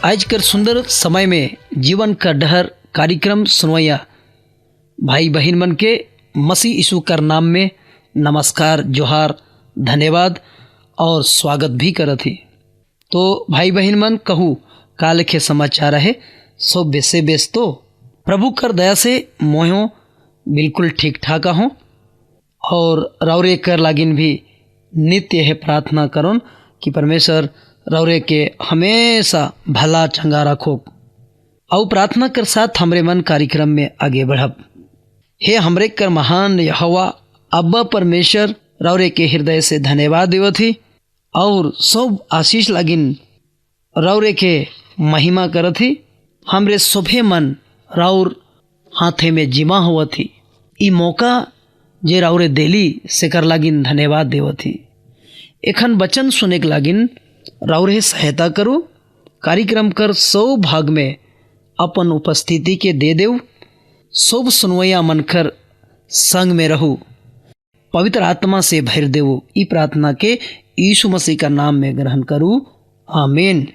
आज कर सुंदर समय में जीवन का डहर कार्यक्रम सुनवैया भाई बहन मन के मसीह यीशु कर नाम में नमस्कार, जोहार, धन्यवाद और स्वागत भी करत ही। तो भाई बहन मन कहूँ का लिखे समाचार है सो बेसे बेस तो प्रभु कर दया से मोहो बिल्कुल ठीक ठाक हूँ और रौरे कर लागिन भी नित्य है प्रार्थना करो कि परमेश्वर रौरे के हमेशा भला चंगा रखो। और प्रार्थना कर साथ हमरे मन कार्यक्रम में आगे बढ़ब। हे हमरे कर महान यहोवा अब्बा परमेश्वर रौरे के हृदय से धन्यवाद देवत ही और सब आशीष लागिन रौरे के महिमा करत ही। हमरे सभे मन रौर हाथे में जिमा हुआ थी। ई मौका जे रौरे देली से कर लागिन धन्यवाद देवत ही। एखन वचन सुने के लागिन रौरे सहायता करो। कार्यक्रम कर 100 भाग में अपन उपस्थिति के दे देव। सब सुनवैया मनकर संग में रहू, पवित्र आत्मा से भर देवो। ई प्रार्थना के यीशु मसीह का नाम में ग्रहण करूँ, आमीन।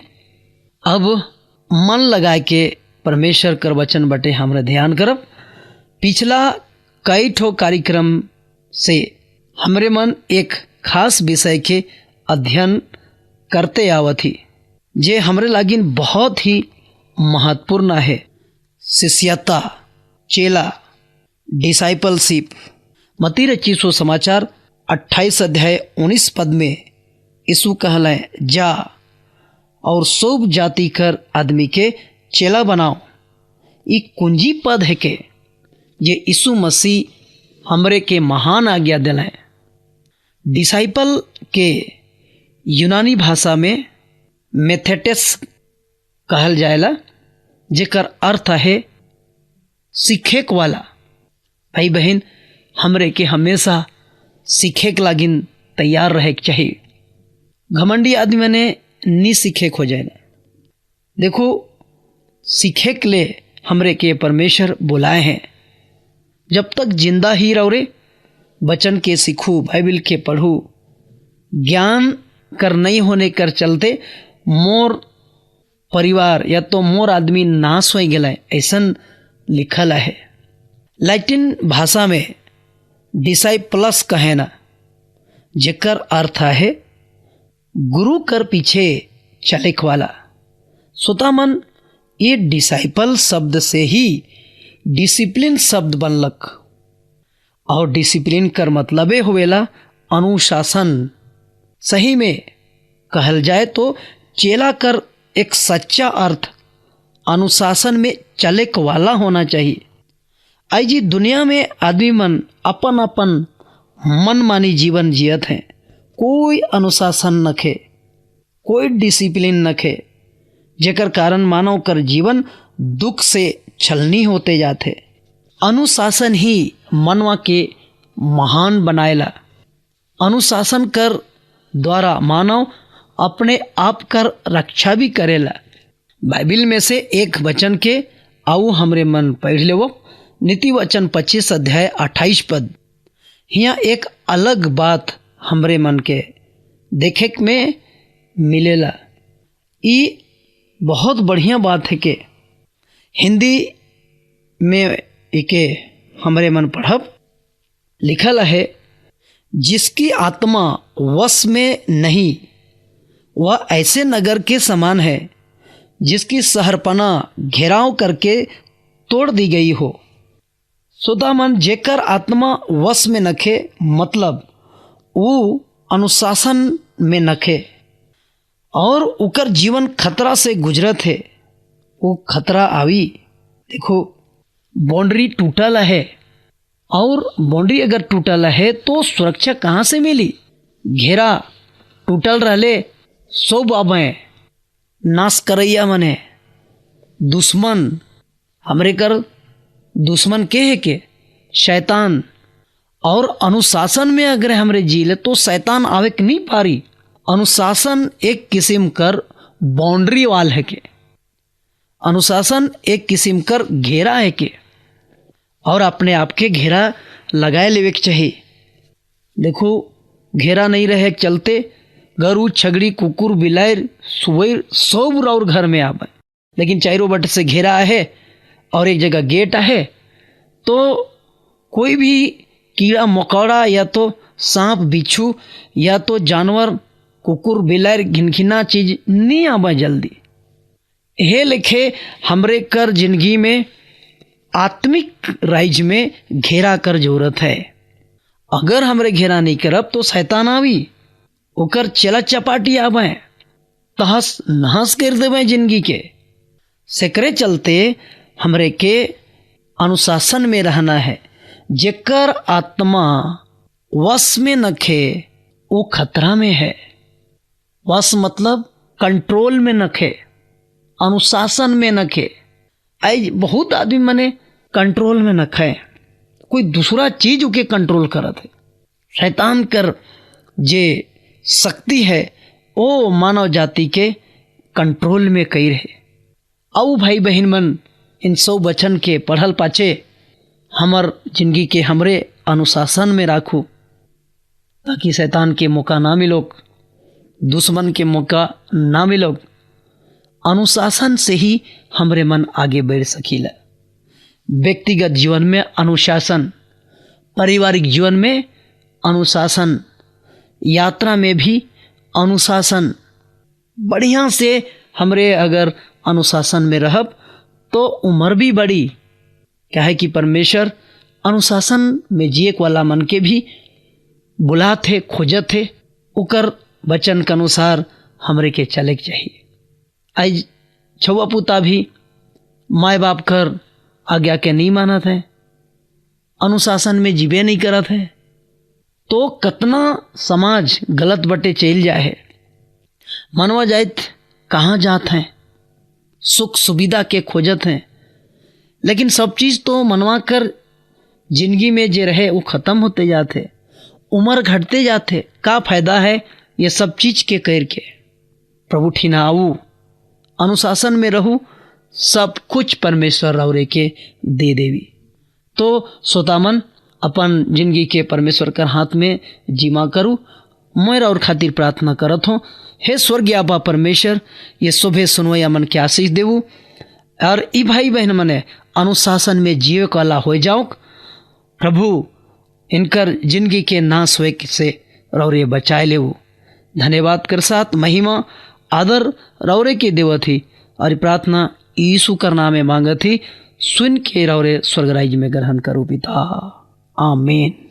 अब मन लगा के परमेश्वर कर वचन बटे हमरा ध्यान करब। पिछला कई ठो कार्यक्रम से हमरे मन एक खास विषय के अध्ययन करते आवत ही जे हमरे लागिन बहुत ही महत्वपूर्ण है। शिष्यता, चेला, डिसाइपलशिप। मत्ती रचित सुसमाचार 28 अध्याय 19 पद में यीशु कहले जा और सब जाति कर आदमी के चेला बनाओ। ई कुंजी पद है के ये यीशु मसीह हमरे के महान आज्ञा दिलाए। डिसाइपल के यूनानी भाषा में मेथेटेस कहल जाएला, जेकर अर्थ है सीखेक वाला। भाई बहन हमरे के हमेशा सीखे के लागिन तैयार रहे के चाहिए। घमंडी आदमी ने नी सीखे हो जाएला। देखो सीखे के लिए हमरे के परमेश्वर बुलाए हैं। जब तक जिंदा ही रहोरे बचन के सीखू, बाइबिल के पढ़ू। ज्ञान कर नहीं होने कर चलते मोर परिवार या तो मोर आदमी नाश हो गया ऐसन लिखल है। लैटिन भाषा में डिसाइपलस कहे ना, जेकर अर्थ है गुरु कर पीछे चलेक वाला। सोता मन ये डिसाइपल शब्द से ही डिसिप्लिन शब्द बनलक और डिसिप्लिन कर मतलबे होवेला अनुशासन। सही में कहल जाए तो चेला कर एक सच्चा अर्थ अनुशासन में चले वाला होना चाहिए। आई जी दुनिया में आदमी मन अपन अपन मन मानी जीवन जियत हैं। कोई अनुशासन नखे, कोई डिसिप्लिन नखे, जेकर कारण मानव कर जीवन दुख से छलनी होते जाते। अनुशासन ही मनवा के महान बनाएला। अनुशासन कर द्वारा मानव अपने आप कर रक्षा भी करेला। बाइबिल में से एक वचन के आऊ हमरे मन पढ़ लेवो। नीति वचन 25 अध्याय 28 पद। यहाँ एक अलग बात हमरे मन के देखे में मिलेला। ई बहुत बढ़िया बात है कि हिंदी में इके हमरे मन पढ़ब। लिखल है जिसकी आत्मा वश में नहीं वह ऐसे नगर के समान है जिसकी शहरपना घेराव करके तोड़ दी गई हो। सोता मन जेकर आत्मा वश में नखे मतलब वो अनुशासन में नखे और उकर जीवन खतरा से गुजरत है। वो खतरा आवी। देखो बाउंड्री टूटल है और बाउंड्री अगर टूटल है तो सुरक्षा कहाँ से मिली। घेरा टूटल रहले सब आबे नाश करैया मने दुश्मन। हमरे कर दुश्मन के है के शैतान। और अनुशासन में अगर हमरे जीले तो शैतान आवे के नहीं पारी। अनुशासन एक किस्म कर बाउंड्री वाल है के, अनुशासन एक किस्म कर घेरा है के और अपने आप के घेरा लगाए लेवे के चाहिए। देखो घेरा नहीं रहे चलते गरु छगड़ी कुकुर बिलायर सुअर सब और घर में आवे। लेकिन चारों बट से घेरा है और एक जगह गेट है, तो कोई भी कीड़ा मकोड़ा या तो सांप बिच्छू या तो जानवर कुकुर बिलार घिनघिना चीज नहीं आवे जल्दी। हे लिखे हमरे कर जिंदगी में आत्मिक राइज में घेरा कर जरूरत है। अगर हमरे घेरा नहीं करब तो शैतान आवी, ओकर चला चपाटी आवे, तहस नहस कर देवे जिंदगी के। सेकरे चलते हमरे के अनुशासन में रहना है। जेकर आत्मा वश में नखे वो खतरा में है। वश मतलब कंट्रोल में नखे, अनुशासन में नखे। आज बहुत आदमी मने कंट्रोल में नखे, कोई दूसरा चीज के कंट्रोल करत है। शैतान कर जे शक्ति है वो मानव जाति के कंट्रोल में कई रहे। आओ भाई बहन मन, इन सौ वचन के पढ़ल पाचे हमर जिंदगी के हमरे अनुशासन में राखू, ताकि शैतान के मौका ना मिलो, दुश्मन के मौका ना मिलो। अनुशासन से ही हमरे मन आगे बढ़ सकीला। व्यक्तिगत जीवन में अनुशासन, पारिवारिक जीवन में अनुशासन, यात्रा में भी अनुशासन। बढ़िया से हमरे अगर अनुशासन में रहब तो उम्र भी बढ़ी। क्या है कि परमेश्वर अनुशासन में जिए वाला मन के भी बुलात है, खोजत है। उकर वचन के अनुसार हमरे के चले के चाहिए। आज छुआ पुता भी माए बाप कर आज्ञा के नहीं मानत है, अनुशासन में जीवे नहीं करत है, तो कतना समाज गलत बटे चल जाए। मनवा जाइत कहाँ जात हैं, सुख सुविधा के खोजत हैं, लेकिन सब चीज़ तो मनवा कर जिंदगी में जे रहे वो ख़त्म होते जाते, उम्र घटते जाते। का फायदा है ये सब चीज़ के कर के? प्रभु ठीना आऊ, अनुशासन में रहूँ, सब कुछ परमेश्वर रौरे के दे देवी। तो सोतामन अपन जिंदगी के परमेश्वर कर हाथ में जिमा करूँ। मैं और खातिर प्रार्थना करत हूँ, हे स्वर्गीय आबा परमेश्वर, ये सुबह सुनवैया मन के आशीष देवू और ई भाई बहन मने अनुशासन में जिये वाला हो जाओ। प्रभु इनकर जिंदगी के नाश हुए से रौरे बचाए ले। धन्यवाद कर साथ महिमा आदर रौरे के देवत ही और प्रार्थना यीशु कर नाम में मांगत ही, सुन के रौरे स्वर्गराज में ग्रहण करो पिता, आमीन।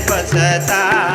पछताए।